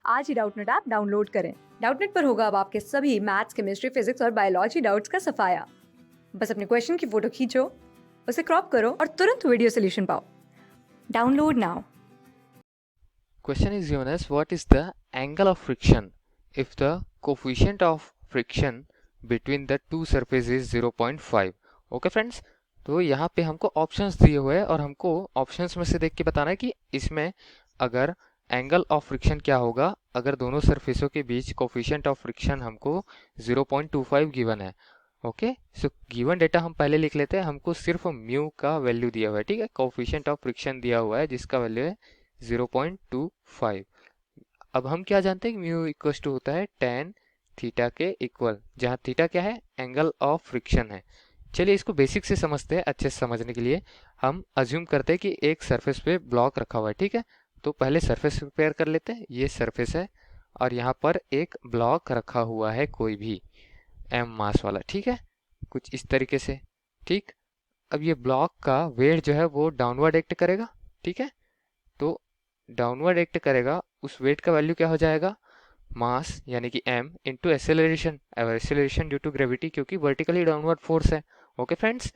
आज ही Doubtnut app download करें। Doubtnut पर होगा अब आपके सभी मैथ्स, केमिस्ट्री, फिजिक्स और बायोलॉजी डाउट्स का सफाया। बस अपने क्वेश्चन की फोटो खींचो, उसे क्रॉप करो और तुरंत वीडियो सोल्यूशन पाओ। Download now. Question is given as what is the angle of friction if the coefficient of friction between the two surfaces is 0.5. Okay friends, तो यहाँ पे हमको ऑप्शंस दिए हुए हैं और हमको ऑप्शंस में से देख के बताना है कि इसमें अगर एंगल ऑफ फ्रिक्शन क्या होगा अगर दोनों सरफेसों के बीच कोफिशिएंट ऑफ फ्रिक्शन हमको 0.25 गिवन है। ओके, सो गिवन डेटा हम पहले लिख लेते हैं। हमको सिर्फ म्यू का वैल्यू दिया हुआ है, ठीक है। कोफिशिएंट ऑफ फ्रिक्शन दिया हुआ है जिसका वैल्यू है 0.25। अब हम क्या जानते हैं, म्यू इक्वल टू होता है tan थीटा के इक्वल, जहाँ थीटा क्या है, एंगल ऑफ फ्रिक्शन है। चलिए इसको बेसिक से समझते हैं। अच्छे से समझने के लिए हम अज्यूम करते हैं कि एक सरफेस पे ब्लॉक रखा हुआ है, ठीक है। तो पहले सरफेस प्रिपेयर कर लेते हैं। ये सरफेस है और यहाँ पर एक ब्लॉक रखा हुआ है कोई भी m मास वाला, ठीक है, कुछ इस तरीके से, ठीक। अब ये ब्लॉक का वेट जो है वो डाउनवर्ड एक्ट करेगा, ठीक है। तो डाउनवर्ड एक्ट करेगा, उस वेट का वैल्यू क्या हो जाएगा, मास यानी कि m into acceleration, acceleration due to gravity, क्योंकि वर्टिकली डाउनवर्ड फोर्स है। ओके फ्रेंड्स,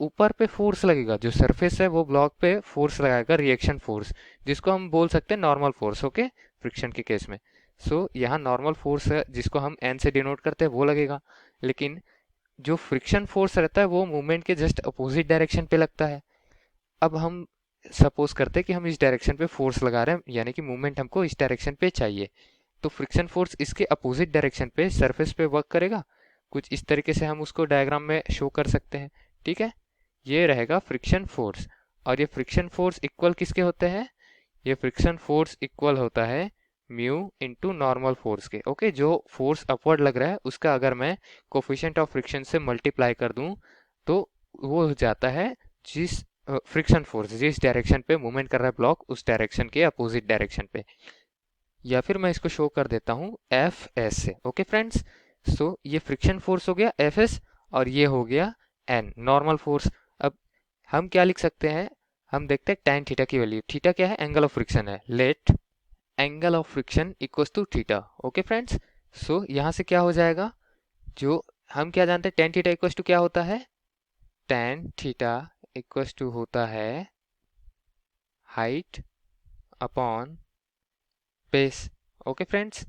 ऊपर पे फोर्स लगेगा, जो सरफेस है वो ब्लॉक पे फोर्स लगाएगा, रिएक्शन फोर्स, जिसको हम बोल सकते हैं नॉर्मल फोर्स। ओके, फ्रिक्शन के केस में। सो यहाँ नॉर्मल फोर्स है जिसको हम n से डिनोट करते हैं, वो लगेगा। लेकिन जो फ्रिक्शन फोर्स रहता है वो मूवमेंट के जस्ट अपोजिट डायरेक्शन पे लगता है। अब हम सपोज करते हैं कि हम इस डायरेक्शन पे फोर्स लगा रहे हैं, यानी कि मूवमेंट हमको इस डायरेक्शन पे चाहिए। तो फ्रिक्शन फोर्स इसके अपोजिट डायरेक्शन पे सरफेस पे वर्क करेगा। कुछ इस तरीके से हम उसको डायग्राम में शो कर सकते हैं, ठीक है। ये रहेगा फ्रिक्शन फोर्स। और ये फ्रिक्शन फोर्स इक्वल किसके होते हैं, ये फ्रिक्शन फोर्स इक्वल होता है म्यू इंटू नॉर्मल फोर्स के। ओके, जो फोर्स अपवर्ड लग रहा है उसका अगर मैं कोफिशिएंट ऑफ फ्रिक्शन से मल्टीप्लाई कर दूं तो वो हो जाता है जिस फ्रिक्शन फोर्स जिस डायरेक्शन पे मूवमेंट कर रहा है ब्लॉक, उस डायरेक्शन के अपोजिट डायरेक्शन पे। या फिर मैं इसको शो कर देता हूँ एफ एस से। ओके फ्रेंड्स, सो ये फ्रिक्शन फोर्स हो गया एफ एस और ये हो गया एन, नॉर्मल फोर्स। अब हम क्या लिख सकते हैं, हम देखते हैं tan थीटा की वैल्यू। थीटा क्या है, एंगल ऑफ फ्रिक्शन है। Let angle of friction equals to theta. Okay friends, so यहाँ से क्या हो जाएगा, जो हम क्या जानते हैं, tan थीटा इक्वल्स टू क्या होता है, tan थीटा इक्वल्स टू होता है height upon base. Okay friends,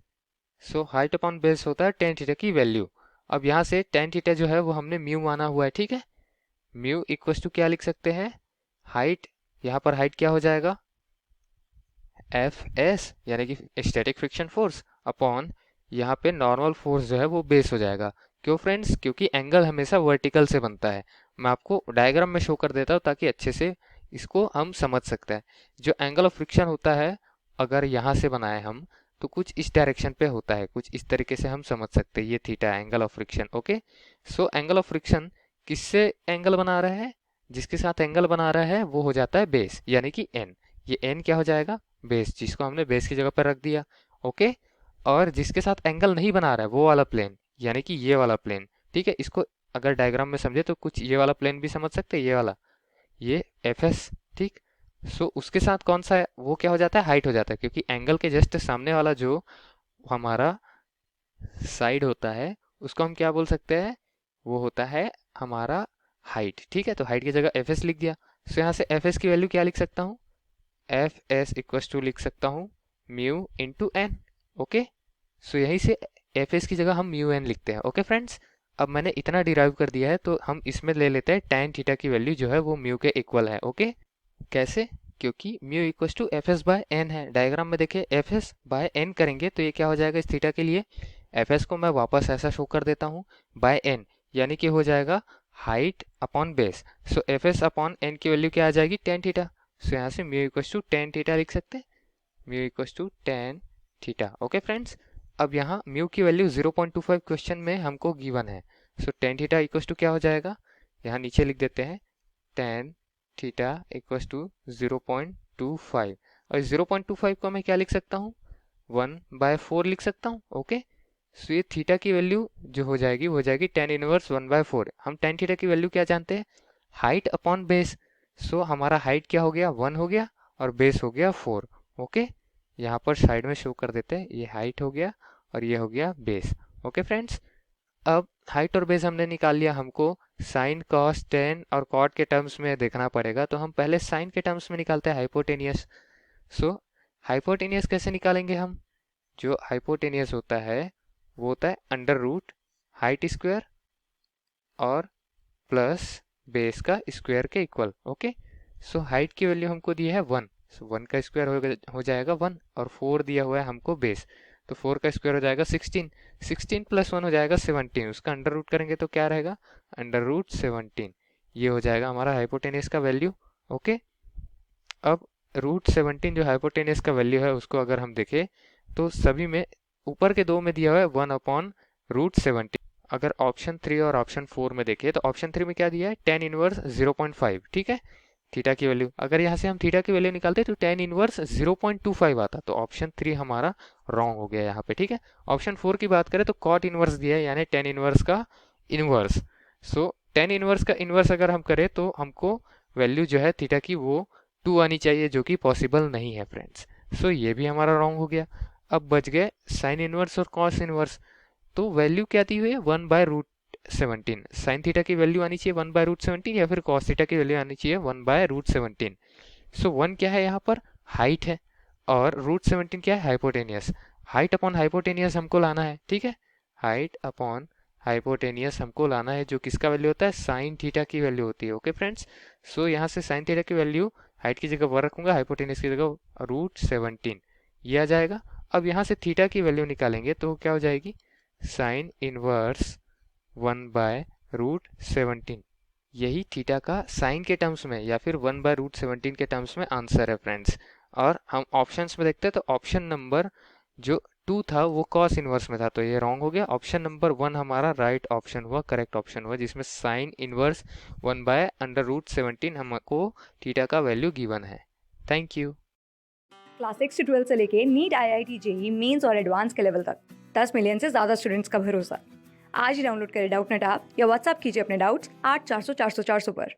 so height upon base होता है tan थीटा की वैल्यू। अब यहाँ से tan थीटा जो है वो हमने म्यू माना हुआ है, ठीक है। म्यू इक्वल्स टू क्या लिख सकते हैं, हाइट, यहाँ पर हाइट क्या हो जाएगा, एफ एस यानी कि स्टैटिक फ्रिक्शन फोर्स अपॉन यहाँ पे नॉर्मल फोर्स जो है वो बेस हो जाएगा। क्यों फ्रेंड्स, क्योंकि एंगल हमेशा वर्टिकल से बनता है। मैं आपको डायग्राम में शो कर देता हूँ ताकि अच्छे से इसको हम समझ सकते हैं। जो एंगल ऑफ फ्रिक्शन होता है अगर यहाँ से बनाए हम तो कुछ इस डायरेक्शन पे होता है, कुछ इस तरीके से हम समझ सकते हैं। ये theta angle of friction. Okay, so angle of friction किससे एंगल बना रहा है, जिसके साथ एंगल बना रहा है वो हो जाता है बेस यानी कि एन। ये एन क्या हो जाएगा, बेस, जिसको हमने बेस की जगह पर रख दिया। ओके, और जिसके साथ एंगल नहीं बना रहा है वो वाला प्लेन यानी कि ये वाला प्लेन, ठीक है। इसको अगर डायग्राम में समझे तो कुछ ये वाला प्लेन भी समझ सकते हैं, ये वाला, ये एफ एस, ठीक। सो उसके साथ कौन सा है, वो क्या हो जाता है, हाइट हो जाता है, क्योंकि एंगल के जस्ट सामने वाला जो हमारा साइड होता है उसको हम क्या बोल सकते हैं, वो होता है हमारा हाइट, ठीक है। तो हाइट की जगह एफ एस लिख दिया। सो यहाँ से एफ एस की वैल्यू क्या लिख सकता हूँ, एफ एस इक्वल्स टू लिख सकता हूँ म्यू इंटू एन। ओके, सो यहीं से एफ एस की जगह हम म्यू एन लिखते हैं। ओके फ्रेंड्स, अब मैंने इतना डिराइव कर दिया है तो हम इसमें ले लेते हैं tan थीटा की वैल्यू जो है वो म्यू के इक्वल है। ओके, कैसे, क्योंकि mu equals to F S by N है। डायग्राम में देखिए एफ एस बाय एन करेंगे तो ये क्या हो जाएगा इस थीटा के लिए, एफ एस को मैं वापस ऐसा शो कर देता हूँ बाय एन, यानी कि हो जाएगा height upon base. So F S upon N की वैल्यू क्या आ जाएगी, tan थीटा। सो यहाँ से mu equals to tan theta लिख सकते हैं, mu equals to tan theta. Okay friends, अब यहाँ म्यू की वैल्यू 0.25 क्वेश्चन में हमको गिवन है। सो tan थीटा इक्वल्स टू क्या हो जाएगा, यहाँ नीचे लिख देते हैं tan थीटा इक्वल्स टू 0.25। और 0.25 को मैं क्या लिख सकता हूँ, 1/4 लिख सकता हूँ। ओके, सो ये थीटा की वैल्यू जो हो जाएगी वो हो जाएगी tan इनवर्स 1/4। हम tan थीटा की वैल्यू क्या जानते हैं, हाइट अपॉन बेस। सो हमारा हाइट क्या हो गया, 1 हो गया और बेस हो गया 4। ओके, यहाँ पर साइड में शो कर देते हैं। ये हाइट हो गया और ये हो गया बेस। ओके फ्रेंड्स, अब हाइट और बेस हमने निकाल लिया, हमको साइन कॉस टेन और कॉट के टर्म्स में देखना पड़ेगा। तो हम पहले साइन के टर्म्स में निकालते हैं हाइपोटेनियस। सो हाइपोटेनियस कैसे निकालेंगे हम? जो हाइपोटेनियस होता है वो होता है अंडर रूट हाइट स्क्वायर और प्लस बेस का स्क्वायर के इक्वल। ओके, सो हाइट की वैल्यू हमको दी है 1, सो 1 का स्क्वायर हो जाएगा 1, और 4 दिया हुआ है हमको बेस, तो 4 का स्क्वायर हो जाएगा 16, 16 प्लस 1 हो जाएगा 17, उसका अंडर रूट करेंगे तो क्या रहेगा? Under root 17। ये हो जाएगा हमारा हाइपोटेनियस का वैल्यू। ओके, अब रूट 17 जो हाइपोटेनियस का वैल्यू है उसको अगर हम देखें तो सभी में ऊपर के दो में दिया हुआ है 1 अपॉन रूट 17। अगर ऑप्शन 3 और ऑप्शन 4 में देखें तो ऑप्शन 3 में क्या दिया है? tan इनवर्स 0.5, ठीक है, थीटा की वैल्यू। अगर यहाँ से हम थीटा की वैल्यू निकालते तो tan इनवर्स 0.25 आता, तो ऑप्शन 3 हमारा रॉन्ग हो गया यहाँ पे, ठीक है। ऑप्शन 4 की बात करें तो cot इनवर्स दिया है, यानी tan इनवर्स का इनवर्स। सो tan इनवर्स का इनवर्स अगर हम करें तो हमको वैल्यू जो है थीटा की वो 2 आनी चाहिए, जो कि पॉसिबल नहीं है फ्रेंड्स। सो ये भी हमारा रॉन्ग हो गया। अब बच गए साइन इनवर्स और कॉस इनवर्स। तो वैल्यू क्या दी हुई है? 1 बाय रूट 17। साइन थीटा की वैल्यू आनी चाहिए 1 बाय रूट 17, या फिर कॉस थीटा की वैल्यू आनी चाहिए 1 बाय रूट 17। सो 1 क्या है यहाँ पर? हाइट है, और रूट 17 क्या है? हाइपोटेनियस। हाइट अपॉन हाइपोटेनियस हमको लाना है, ठीक है, हाइट अपॉन हाइपोटेनियस हमको लाना है, जो किसका वैल्यू होता है? साइन थीटा की वैल्यू होती है। ओके फ्रेंड्स, सो यहाँ से साइन थीटा की वैल्यू हाइट की जगह 1 रखूंगा, हाइपोटेनियस की जगह रूट 17, ये आ जाएगा। अब यहाँ से थीटा की वैल्यू निकालेंगे तो क्या हो जाएगी? Sine inverse 1 by root 17। यही थीटा का साइन के टर्म्स में या फिर 1 बाय रूट 17 के टर्म्स में आंसर है फ्रेंड्स। और हम ऑप्शंस में देखते हैं तो ऑप्शन नंबर जो 2 था वो कॉस इनवर्स में था, तो ये रॉन्ग हो गया। ऑप्शन नंबर 1 हमारा राइट ऑप्शन हुआ, करेक्ट ऑप्शन हुआ, जिसमें sine inverse 1 by under root 17 हमको थीटा का वैल्यू गिवन है। Thank you. क्लास 6 से 12 से लेके नीट, IIT, जेई मेंस और एडवांस के लेवल तक 10 मिलियन से ज़्यादा स्टूडेंट्स का भरोसा। आज ही डाउनलोड करें डाउटनेट ऐप या व्हाट्सएप कीजिए अपने डाउट्स 8400 400 400 पर।